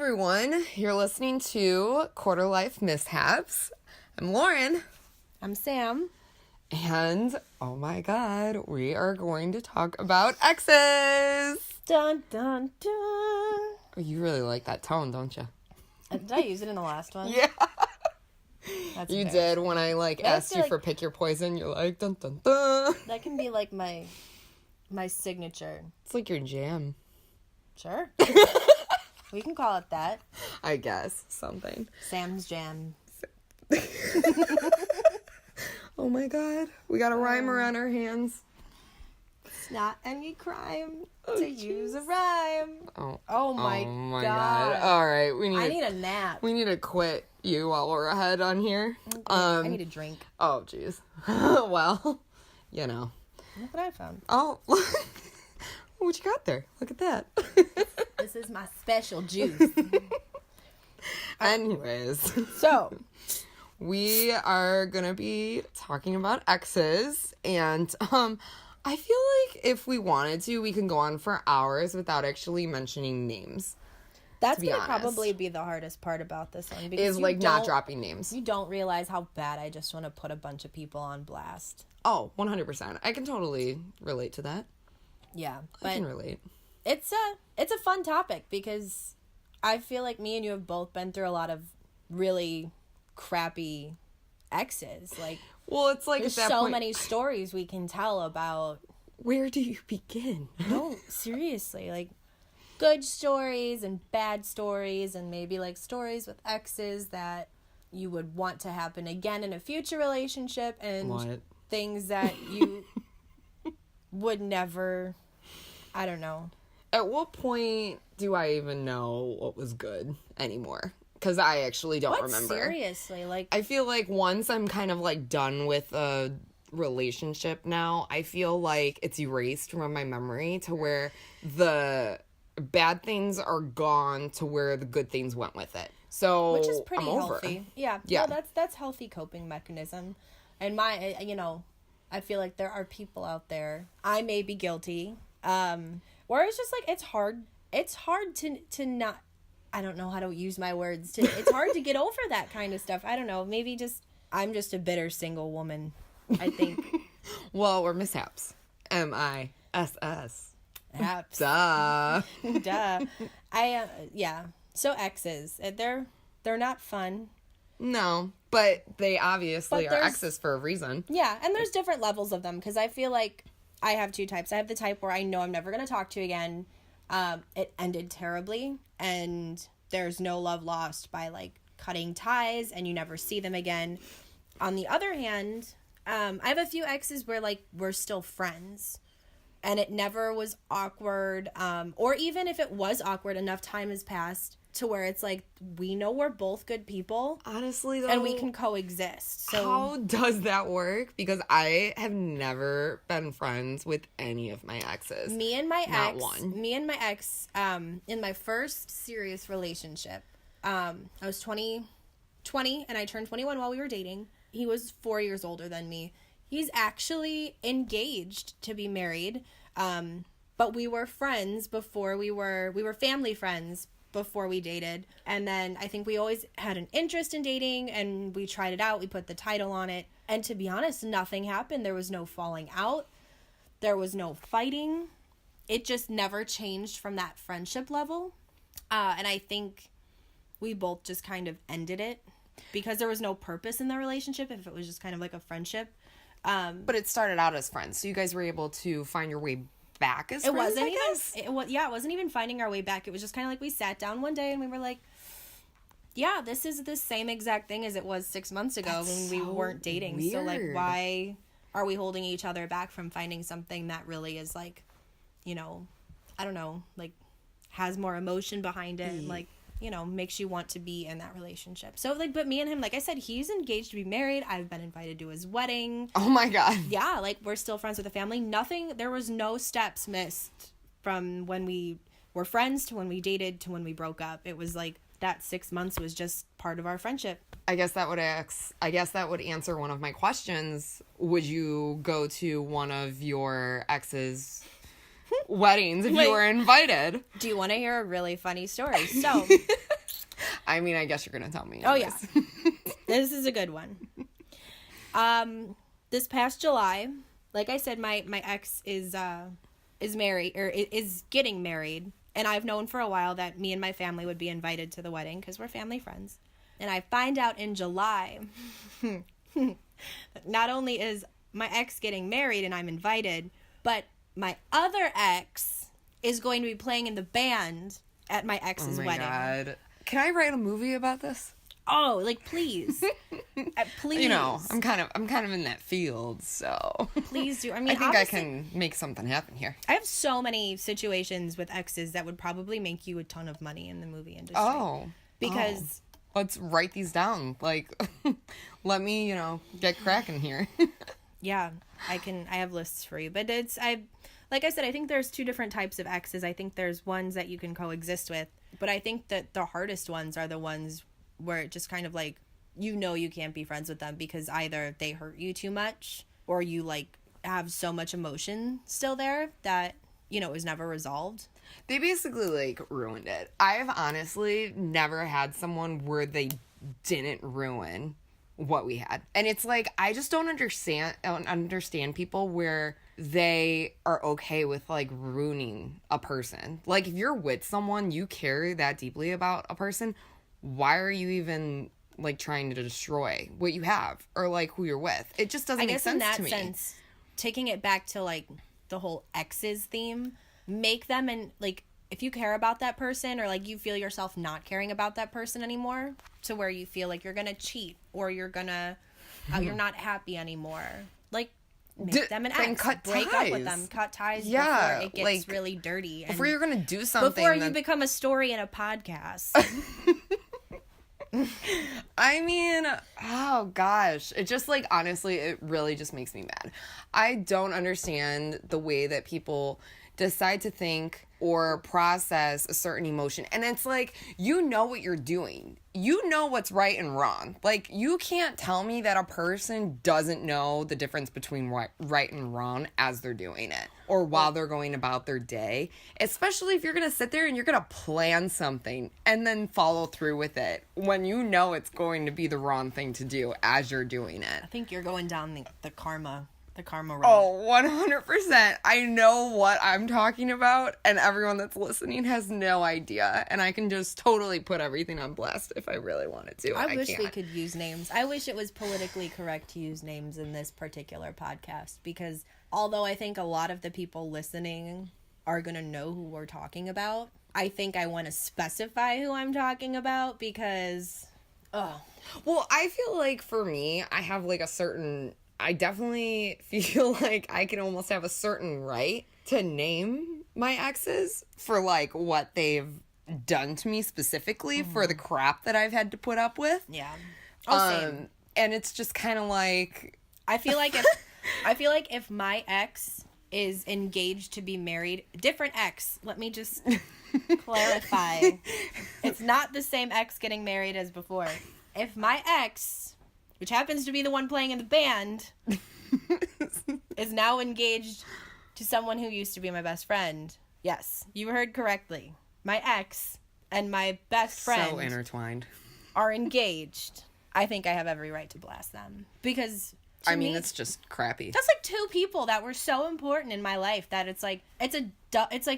everyone. You're listening to Quarter Life Mishaps. I'm Lauren. I'm Sam. And, oh my God, we are going to talk about exes. Dun, dun, dun. Oh, you really like that tone, don't you? Did I use it in the last one? Yeah. That's You did when I, asked you for Pick Your Poison. You're like, dun, dun, dun. That can be, my signature. It's like your jam. Sure. We can call it that. I guess. Something. Sam's Jam. Oh my God. We got a rhymer on our hands. It's not any crime to use a rhyme. Oh my God. All right. I need a nap. We need to quit you while we're ahead on here. I need a drink. Oh, jeez. Well, you know. Look what I found. Oh, what you got there? Look at that. This is my special juice. Anyways. So, we are going to be talking about exes. And I feel like if we wanted to, we can go on for hours without actually mentioning names. that's going to probably be the hardest part about this one. Because is not dropping names. You don't realize how bad I just want to put a bunch of people on blast. Oh, 100%. I can totally relate to that. Yeah. I can relate. It's a fun topic because I feel like me and you have both been through a lot of really crappy exes. Well, it's like there's at that so point, many stories we can tell about. Where do you begin? No, seriously, good stories and bad stories and maybe stories with exes that you would want to happen again in a future relationship and things that you would never, I don't know. At what point do I even know what was good anymore? Because I actually don't remember. Seriously, I feel like once I'm kind of done with a relationship now, I feel like it's erased from my memory to where the bad things are gone to where the good things went with it. So which is pretty I'm over. healthy. Yeah. No, that's healthy coping mechanism. And I feel like there are people out there, I may be guilty, where it's just it's hard to not, I don't know how to use my words, it's hard to get over that kind of stuff. I don't know, maybe I'm just a bitter single woman, I think. Well, we're mishaps. M-I-S-S. Haps. Duh. Duh. So exes, they're not fun. No, but they obviously are exes for a reason. Yeah, and there's different levels of them, because I feel like I have two types. I have the type where I know I'm never going to talk to again. It ended terribly, and there's no love lost by, cutting ties, and you never see them again. On the other hand, I have a few exes where, we're still friends, and it never was awkward, or even if it was awkward, enough time has passed to where it's we know we're both good people. Honestly, though. And we can coexist. So how does that work? Because I have never been friends with any of my exes. Me and my ex, in my first serious relationship, I was 20, and I turned 21 while we were dating. He was 4 years older than me. He's actually engaged to be married. But we were friends before we were family friends before we dated. And then I think we always had an interest in dating, and we tried it out. We put the title on it. And to be honest, nothing happened. There was no falling out. There was no fighting. It just never changed from that friendship level. And I think we both just kind of ended it because there was no purpose in the relationship if it was just kind of like a friendship. But it started out as friends, so you guys were able to find your way back as friends, it wasn't even finding our way back. It was just kind of we sat down one day and we were like, yeah, this is the same exact thing as it was 6 months ago when we weren't dating. Weird. So why are we holding each other back from finding something that really is I don't know, has more emotion behind it and makes you want to be in that relationship. So but me and him, like I said, he's engaged to be married. I've been invited to his wedding. Oh my God. Yeah, we're still friends with the family. There was no steps missed from when we were friends to when we dated to when we broke up. It was that 6 months was just part of our friendship. I guess that would answer one of my questions. Would you go to one of your ex's weddings if you were invited? Do you want to hear a really funny story? So I mean, I guess you're going to tell me. Oh, yeah. This is a good one. This past July, like I said, my ex is married, or is getting married. And I've known for a while that me and my family would be invited to the wedding because we're family friends. And I find out in July, not only is my ex getting married and I'm invited, but my other ex is going to be playing in the band at my ex's wedding. Oh my God. Can I write a movie about this? Oh, like, please. Please. You know, I'm kind of in that field, so. Please do. I mean, I think I can make something happen here. I have so many situations with exes that would probably make you a ton of money in the movie industry. Oh. Because. Let's write these down. Like, let me, get cracking here. Yeah, I have lists for you. But like I said, I think there's two different types of exes. I think there's ones that you can coexist with. But I think that the hardest ones are the ones where it just kind of like, you can't be friends with them because either they hurt you too much or you like have so much emotion still there that, it was never resolved. They basically like ruined it. I've honestly never had someone where they didn't ruin what we had. And it's like, I just don't understand people where they are okay with like ruining a person. Like if you're with someone, you care that deeply about a person, why are you even like trying to destroy what you have or like who you're with? It just doesn't make sense to me. I guess in that sense, taking it back to like the whole exes theme, make them, and like if you care about that person or like you feel yourself not caring about that person anymore to where you feel like you're gonna cheat or you're gonna you're not happy anymore, like make them an ex, break up with them, cut ties before it gets like, really dirty. Before you're gonna do something, before you become a story in a podcast. I mean, oh gosh, it just like, honestly, it really just makes me mad. I don't understand the way that people decide to think or process a certain emotion. And it's like, you know what you're doing. You know what's right and wrong. Like, you can't tell me that a person doesn't know the difference between right and wrong as they're doing it or while they're going about their day. Especially if you're going to sit there and you're going to plan something and then follow through with it when you know it's going to be the wrong thing to do as you're doing it. I think you're going down the karma road. Oh, 100%. I know what I'm talking about, and everyone that's listening has no idea. And I can just totally put everything on blast if I really wanted to. I wish we could use names. I wish it was politically correct to use names in this particular podcast, because although I think a lot of the people listening are going to know who we're talking about, I think I want to specify who I'm talking about because, Well, I feel like for me, I have like I definitely feel like I can almost have a certain right to name my exes for like what they've done to me specifically for the crap that I've had to put up with. Yeah. Same. And it's just kind of like, I feel like if my ex is engaged to be married, different ex, let me just clarify. It's not the same ex getting married as before. If my ex, which happens to be the one playing in the band, is now engaged to someone who used to be my best friend. Yes, you heard correctly. My ex and my best friend so intertwined are engaged. I think I have every right to blast them because I mean, it's just crappy. That's like two people that were so important in my life that it's like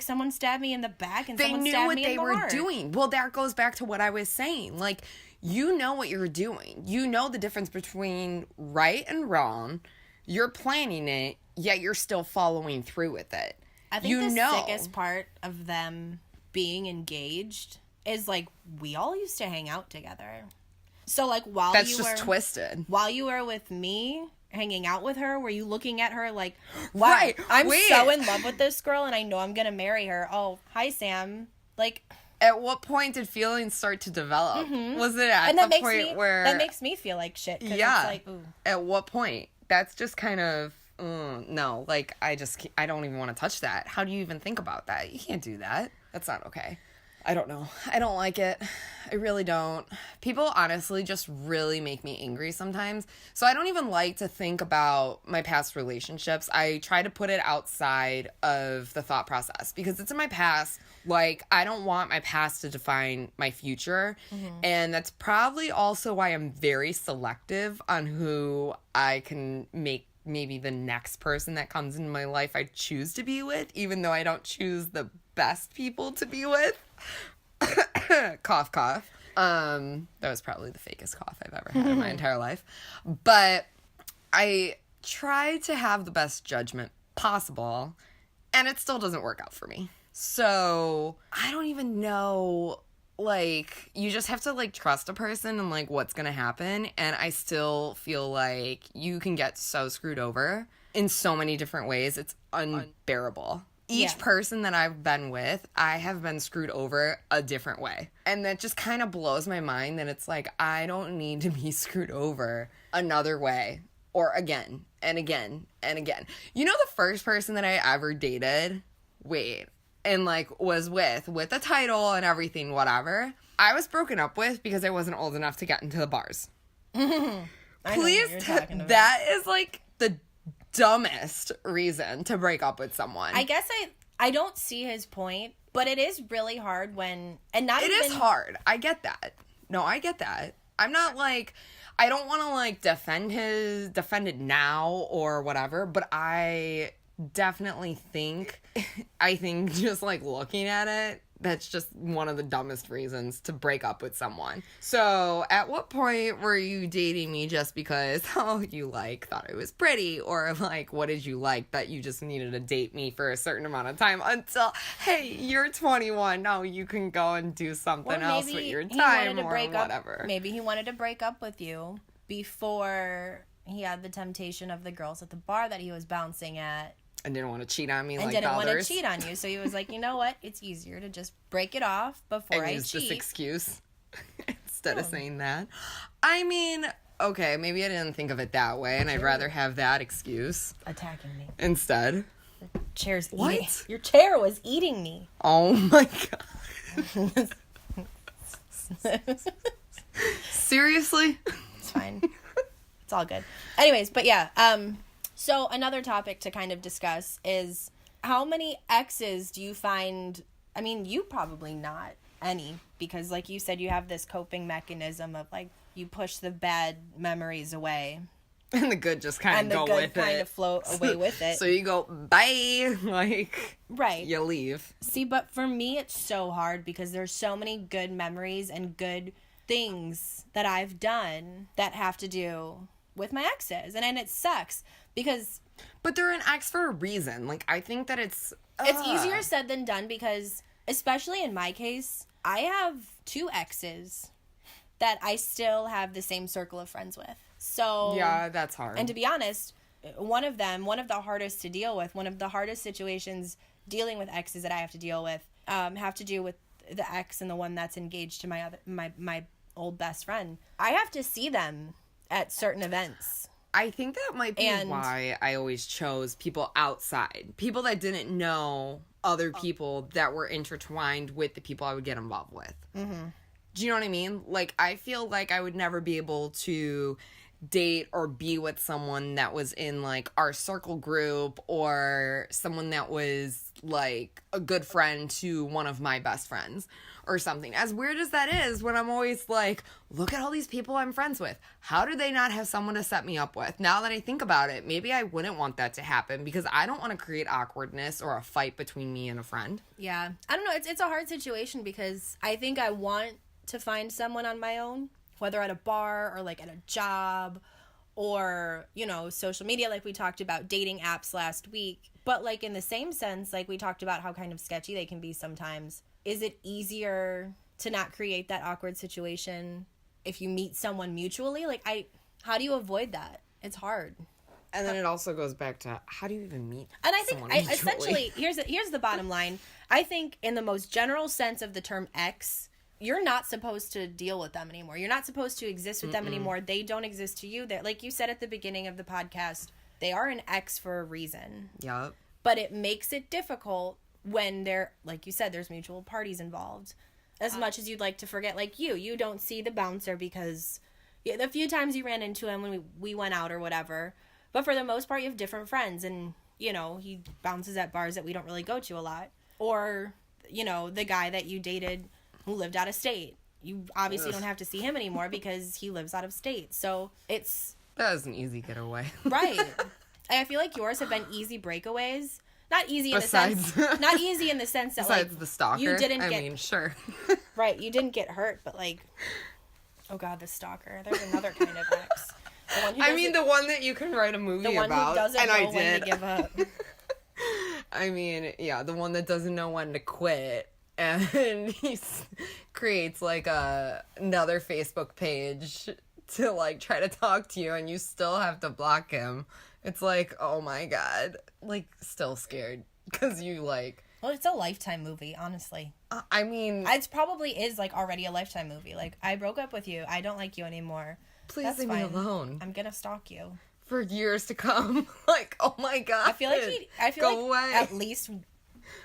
someone stabbed me in the back and someone stabbed me in the heart. They knew what they were doing. Well, that goes back to what I was saying. Like, you know what you're doing. You know the difference between right and wrong. You're planning it, yet you're still following through with it. I think the sickest part of them being engaged is like we all used to hang out together. So like that's just twisted. While you were with me hanging out with her, were you looking at her like, wow, right, I'm so in love with this girl and I know I'm gonna marry her. Oh, hi Sam. Like, at what point did feelings start to develop? Mm-hmm. Was it at the point where that makes me feel like shit? Yeah. It's like, ooh. At what point? That's just kind of no. Like I don't even want to touch that. How do you even think about that? You can't do that. That's not okay. I don't know. I don't like it. I really don't. People honestly just really make me angry sometimes. So I don't even like to think about my past relationships. I try to put it outside of the thought process because it's in my past. Like, I don't want my past to define my future. And that's probably also why I'm very selective on who I can make maybe the next person that comes into my life I choose to be with, even though I don't choose the best people to be with. Cough, cough. That was probably the fakest cough I've ever had in my entire life. But I try to have the best judgment possible, and it still doesn't work out for me. So I don't even know, like, you just have to, like, trust a person and, like, what's gonna happen. And I still feel like you can get so screwed over in so many different ways. It's unbearable. Each person that I've been with, I have been screwed over a different way. And that just kind of blows my mind that it's like, I don't need to be screwed over another way or again and again and again. You know, the first person that I ever dated, and like was with a title and everything, whatever, I was broken up with because I wasn't old enough to get into the bars. Please, that is like the dumbest reason to break up with someone. I guess I don't see his point, but it is really hard when, and not it even... is hard. I get that. No, I get that. I'm not like, I don't want to like defend it now or whatever, but I definitely think, just like looking at it, that's just one of the dumbest reasons to break up with someone. So at what point were you dating me just because, you like thought I was pretty, or like, what did you like that you just needed to date me for a certain amount of time until, hey, you're 21, now you can go and do something else with your time or whatever. Maybe he wanted to break up with you before he had the temptation of the girls at the bar that he was bouncing at. And didn't want to cheat on me, and didn't want to cheat on you. So he was like, you know what? It's easier to just break it off before I cheat. Use this excuse instead of saying that. I mean, okay, maybe I didn't think of it that way, and I'd rather have that excuse. Attacking me. Instead. The chair's what? Eating. Your chair was eating me. Oh my God. Seriously? It's fine. It's all good. Anyways, but yeah, so another topic to kind of discuss is how many exes do you find, I mean, you probably not any, because like you said, you have this coping mechanism of like, you push the bad memories away. And the good just kind of go with it. And the good kind of float away with it. So you go, bye, like, right. You leave. See, but for me, it's so hard because there's so many good memories and good things that I've done that have to do with my exes. And it sucks. But they're an ex for a reason. Like, I think that it's easier said than done because, especially in my case, I have 2 exes that I still have the same circle of friends with. So yeah, that's hard. And to be honest, one of the hardest to deal with, one of the hardest situations dealing with exes that I have to deal with, have to do with the ex and the one that's engaged to my old best friend. I have to see them at certain events. I think that might be why I always chose people outside. People that didn't know other people that were intertwined with the people I would get involved with. Mm-hmm. Do you know what I mean? Like, I feel like I would never be able to date or be with someone that was in, like, our circle group or someone that was, like, a good friend to one of my best friends or something. As weird as that is, when I'm always like, look at all these people I'm friends with. How do they not have someone to set me up with? Now that I think about it, maybe I wouldn't want that to happen because I don't want to create awkwardness or a fight between me and a friend. Yeah. I don't know. It's a hard situation because I think I want to find someone on my own, whether at a bar or like at a job or, you know, social media like we talked about, dating apps last week. But like in the same sense, like we talked about how kind of sketchy they can be sometimes. Is it easier to not create that awkward situation if you meet someone mutually? Like, how do you avoid that? It's hard. And then it also goes back to how do you even meet and I think someone mutually? Essentially, here's the bottom line. I think in the most general sense of the term ex, you're not supposed to deal with them anymore. You're not supposed to exist with them anymore. They don't exist to you. They're, like you said at the beginning of the podcast, they are an ex for a reason. Yep. But it makes it difficult when they're, like you said, there's mutual parties involved. as much as you'd like to forget. Like you don't see the bouncer because the few times you ran into him when we went out or whatever. But for the most part, you have different friends, and, you know, he bounces at bars that we don't really go to a lot. Or, you know, the guy that you dated who lived out of state. You obviously don't have to see him anymore because he lives out of state. So it's... That was an easy getaway. Right. I feel like yours have been easy breakaways. Not easy in the sense... Not easy in the sense that, besides like... the stalker. You didn't I get... mean, sure. Right, you didn't get hurt, but, like... Oh, God, the stalker. There's another kind of ex. The one that you can write a movie about. The one who doesn't know when to give up. I mean, yeah, the one that doesn't know when to quit. And he creates, like, another Facebook page to, like, try to talk to you, and you still have to block him. It's like, oh my God. Like, still scared. Because you, like... Well, it's a Lifetime movie, honestly. I mean... It probably is, like, already a Lifetime movie. Like, I broke up with you. I don't like you anymore. Please leave me alone. I'm gonna stalk you. For years to come. Like, oh my God. I feel like away. At least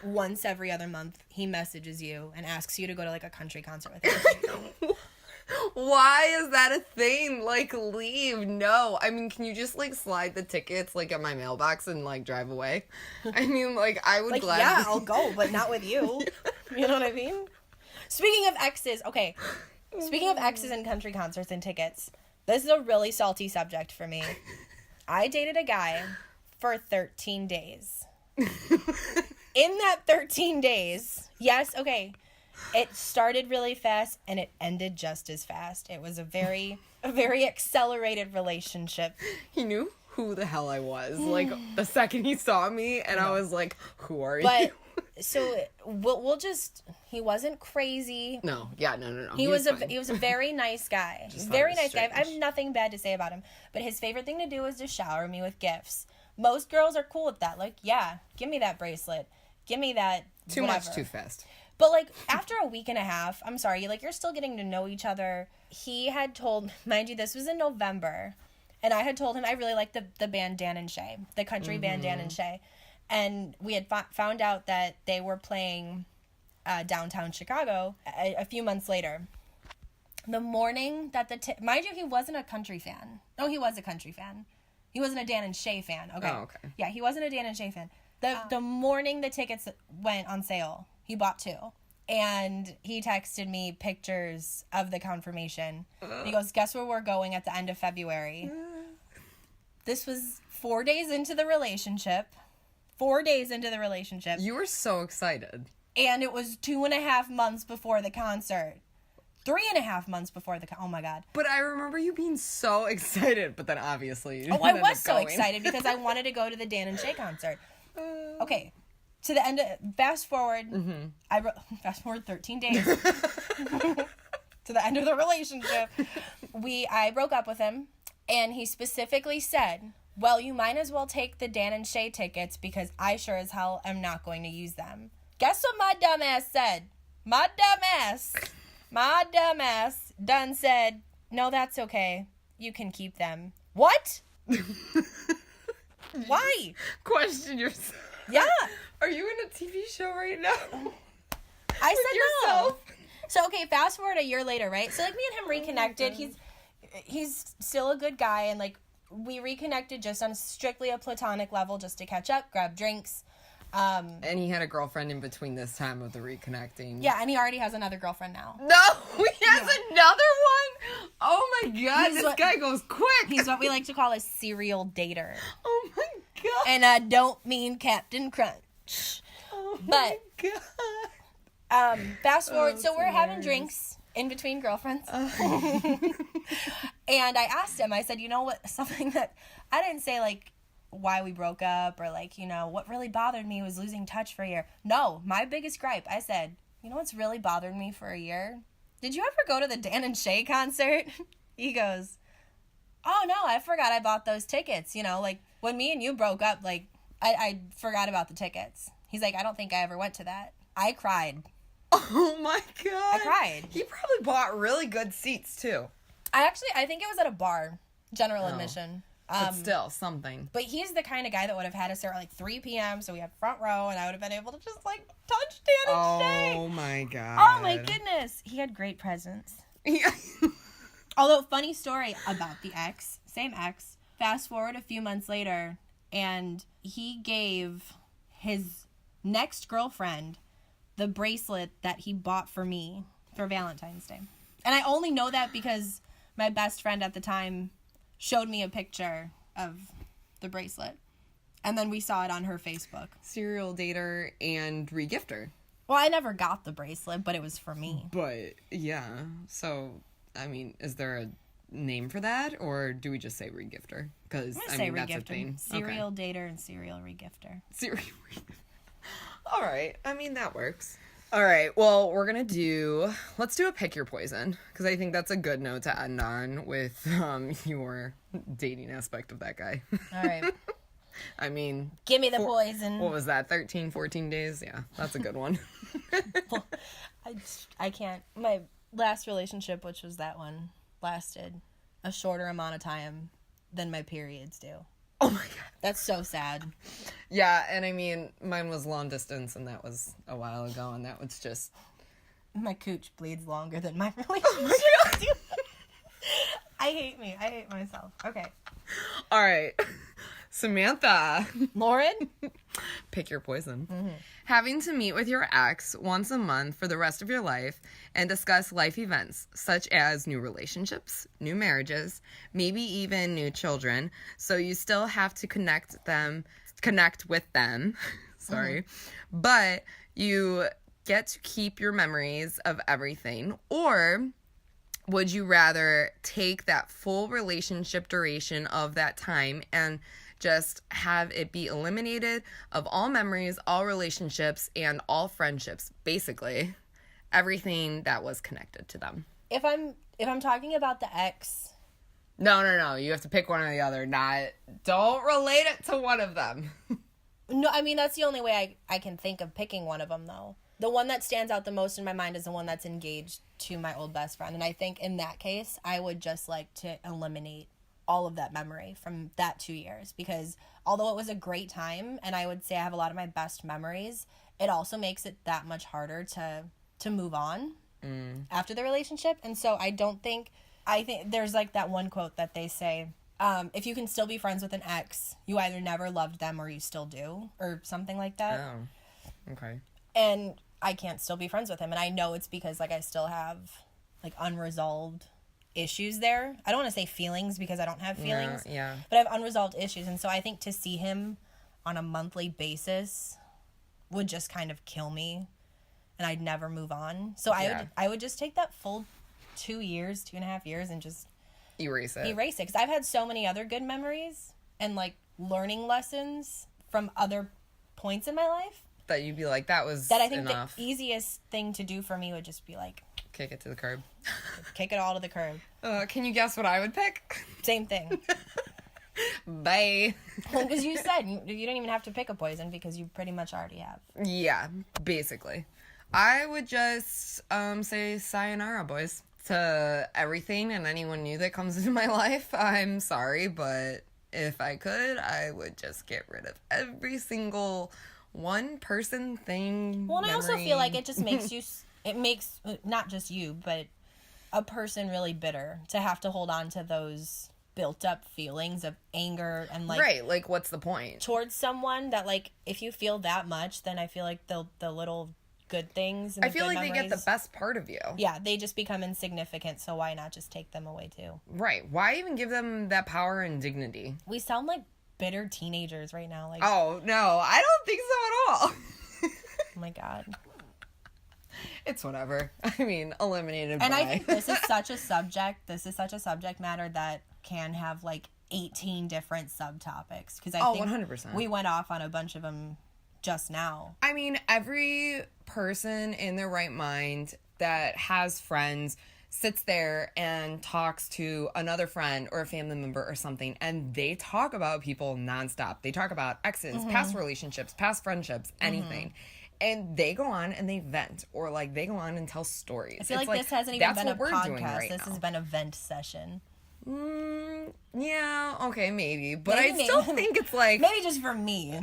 once every other month, he messages you and asks you to go to, like, a country concert with him. Why is that a thing? Like, leave. No. I mean, can you just, like, slide the tickets, like, at my mailbox and, like, drive away? I mean, like, I would like, gladly... Yeah, I'll go, but not with you. You know what I mean? Speaking of exes, okay. Speaking of exes and country concerts and tickets, this is a really salty subject for me. I dated a guy for 13 days. In that 13 days, yes, okay, it started really fast and it ended just as fast. It was a very accelerated relationship. He knew who the hell I was, like, the second he saw me, and I was like, who are but, you? So, we'll just, he wasn't crazy. No. He was a very nice guy. Very nice guy. I have nothing bad to say about him. But his favorite thing to do is to shower me with gifts. Most girls are cool with that. Like, yeah, give me that bracelet. Give me that Too whatever. much, too fast. But, like, after a week and a half, I'm sorry, like, you're still getting to know each other. He had told, mind you, this was in November, and I had told him I really liked the band Dan and Shay, the country band Dan and Shay. And we had found out that they were playing downtown Chicago a few months later. The morning that mind you, he wasn't a country fan. No, he was a country fan. He wasn't a Dan and Shay fan. Okay. Oh, okay. Yeah, he wasn't a Dan and Shay fan. The morning the tickets went on sale, he bought 2. And he texted me pictures of the confirmation. He goes, guess where we're going at the end of February? This was 4 days into the relationship. 4 days into the relationship. You were so excited. And it was 2.5 months before the concert. 3.5 months before oh my God. But I remember you being so excited, but then obviously you I was so excited because I wanted to go to the Dan and Shay concert. Okay. To the end of, fast forward, fast forward 13 days to the end of the relationship. I broke up with him, and he specifically said, well, you might as well take the Dan and Shay tickets because I sure as hell am not going to use them. Guess what my dumb ass said? My dumb ass done said, no, that's okay. You can keep them. What? Why? Question yourself. Yeah. Are you in a TV show right now? I said no. So, okay, fast forward a year later, right? So, like, me and him reconnected. He's still a good guy, and, like, we reconnected just on strictly a platonic level just to catch up, grab drinks. And he had a girlfriend in between this time of the reconnecting. Yeah, and he already has another girlfriend now. No, he has another one? Oh, my God, this guy goes quick. He's what we like to call a serial dater. Oh, my God. And I don't mean Captain Crunch. Oh, my God. Fast forward, so we're having drinks in between girlfriends. And I asked him, I said, you know what, something that I didn't say, like, why we broke up or, like, you know, what really bothered me was losing touch for a year. No, my biggest gripe, I said, you know what's really bothered me for a year? Did you ever go to the Dan and Shay concert? He goes, oh, no, I forgot I bought those tickets. You know, like, when me and you broke up, like, I forgot about the tickets. He's like, I don't think I ever went to that. I cried. Oh, my God. I cried. He probably bought really good seats, too. I think it was at a bar, general admission. But still, something. But he's the kind of guy that would have had us there at like 3 p.m. So we had front row, and I would have been able to just like touch Dan and Shay. Oh my god. Oh my goodness. He had great presence. Yeah. Although, funny story about the ex, same ex. Fast forward a few months later, and he gave his next girlfriend the bracelet that he bought for me for Valentine's Day. And I only know that because my best friend at the time showed me a picture of the bracelet. And then we saw it on her Facebook. Serial dater and regifter. Well, I never got the bracelet, but it was for me. But, yeah. So, I mean, is there a name for that? Or do we just say regifter? Because, I mean, that's a thing. Serial dater and serial regifter. Serial regifter. All right. I mean, that works. All right. Well, let's do a pick your poison. Because I think that's a good note to end on with your dating aspect of that guy. All right. I mean... Give me the poison. What was that, 13, 14 days? Yeah, that's a good one. Well, I can't. My last relationship, which was that one, lasted a shorter amount of time than my periods do. Oh my god. That's so sad. Yeah, and I mean, mine was long distance, and that was a while ago, and that was just... My cooch bleeds longer than my relationship. Oh I hate myself. Okay. All right. Samantha. Lauren? Pick your poison. Mm-hmm. Having to meet with your ex once a month for the rest of your life and discuss life events such as new relationships, new marriages, maybe even new children. So you still have to connect with them. Sorry. Mm-hmm. But you get to keep your memories of everything. Or would you rather take that full relationship duration of that time and just have it be eliminated of all memories, all relationships, and all friendships, basically everything that was connected to them? If I'm talking about the ex... No. You have to pick one or the other. Don't relate it to one of them. No, I mean, that's the only way I can think of picking one of them, though. The one that stands out the most in my mind is the one that's engaged to my old best friend. And I think in that case, I would just like to eliminate all of that memory from that 2 years, because although it was a great time and I would say I have a lot of my best memories, it also makes it that much harder to move on after the relationship. And so I think there's like that one quote that they say, if you can still be friends with an ex, you either never loved them or you still do, or something like that. Oh, okay. And I can't still be friends with him, and I know it's because like I still have like unresolved issues there. I don't want to say feelings because I don't have feelings. Yeah. But I have unresolved issues, and so I think to see him on a monthly basis would just kind of kill me, and I'd never move on. So I would just take that full 2.5 years, and just erase it. Because I've had so many other good memories and like learning lessons from other points in my life that you'd be like, that I think enough. The easiest thing to do for me would just be like, kick it to the curb. Kick it all to the curb. Can you guess what I would pick? Same thing. Bye. Because you said you don't even have to pick a poison because you pretty much already have. Yeah, basically. I would just say sayonara, boys. To everything and anyone new that comes into my life, I'm sorry, but if I could, I would just get rid of every single one person thing. Well, and I also feel like it just makes you... It makes not just you, but a person really bitter to have to hold on to those built up feelings of anger and like... Right, like what's the point? Towards someone that like, if you feel that much, then I feel like the little good things and I feel like memories, they get the best part of you. Yeah, they just become insignificant, so why not just take them away too? Right. Why even give them that power and dignity? We sound like bitter teenagers right now. Like, oh, no, I don't think so at all. Oh my God. It's whatever. I mean, eliminated and by... I think this is such a subject matter that can have like 18 different subtopics. Because I think 100%. We went off on a bunch of them just now. I mean, every person in their right mind that has friends sits there and talks to another friend or a family member or something, and they talk about people nonstop. They talk about exes, past relationships, past friendships, anything. And they go on and they vent, or like they go on and tell stories. I feel like this hasn't even been a podcast. This has been a vent session. Yeah, okay, maybe. But Maybe, I still think it's like... Maybe just for me.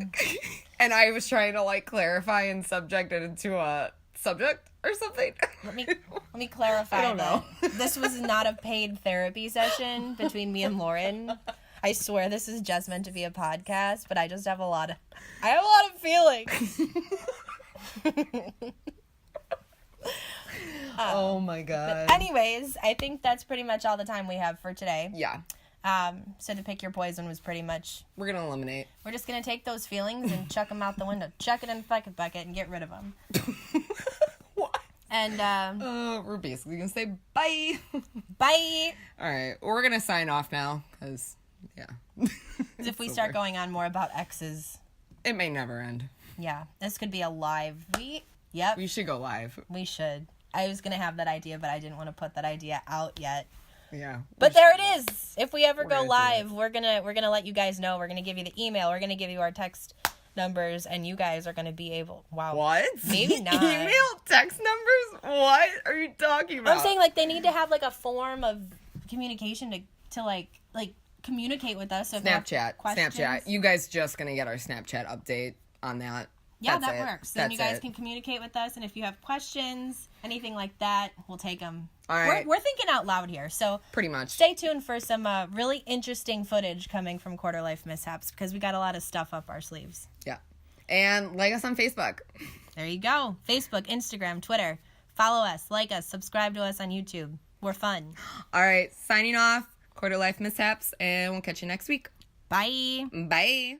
And I was trying to, like, clarify and subject it into a subject or something. Let me clarify. I don't know. This was not a paid therapy session between me and Lauren. I swear this is just meant to be a podcast, but I just have a lot of feelings. Oh my god. But anyways, I think that's pretty much all the time we have for today. Yeah. So to pick your poison was pretty much... We're going to eliminate. We're just going to take those feelings and chuck them out the window. Chuck it in the bucket and get rid of them. What? And, we're basically going to say bye. Bye. All right. We're going to sign off now because, yeah. Because if we start going on more about exes... It may never end. Yeah. This could be a live... Yep. We should go live. We should. I was going to have that idea, but I didn't want to put that idea out yet. Yeah. But there it is. If we ever go gonna live, we're gonna let you guys know. We're gonna give you the email. We're gonna give you our text numbers, and you guys are gonna be able. Wow. What? Maybe not. Email, text numbers? What are you talking about? I'm saying like they need to have like a form of communication to like communicate with us. So if they have questions. Snapchat. You guys just gonna get our Snapchat update on that. Yeah, That's that it. works. Then you guys it. can communicate with us, and if you have questions, anything like that, we'll take them. All right. We're thinking out loud here, so Pretty much. stay tuned for some really interesting footage coming from Quarter Life Mishaps because we got a lot of stuff up our sleeves. Yeah. And like us on Facebook. There you go. Facebook, Instagram, Twitter. Follow us, like us, subscribe to us on YouTube. We're fun. All right. Signing off. Quarter Life Mishaps. And we'll catch you next week. Bye. Bye.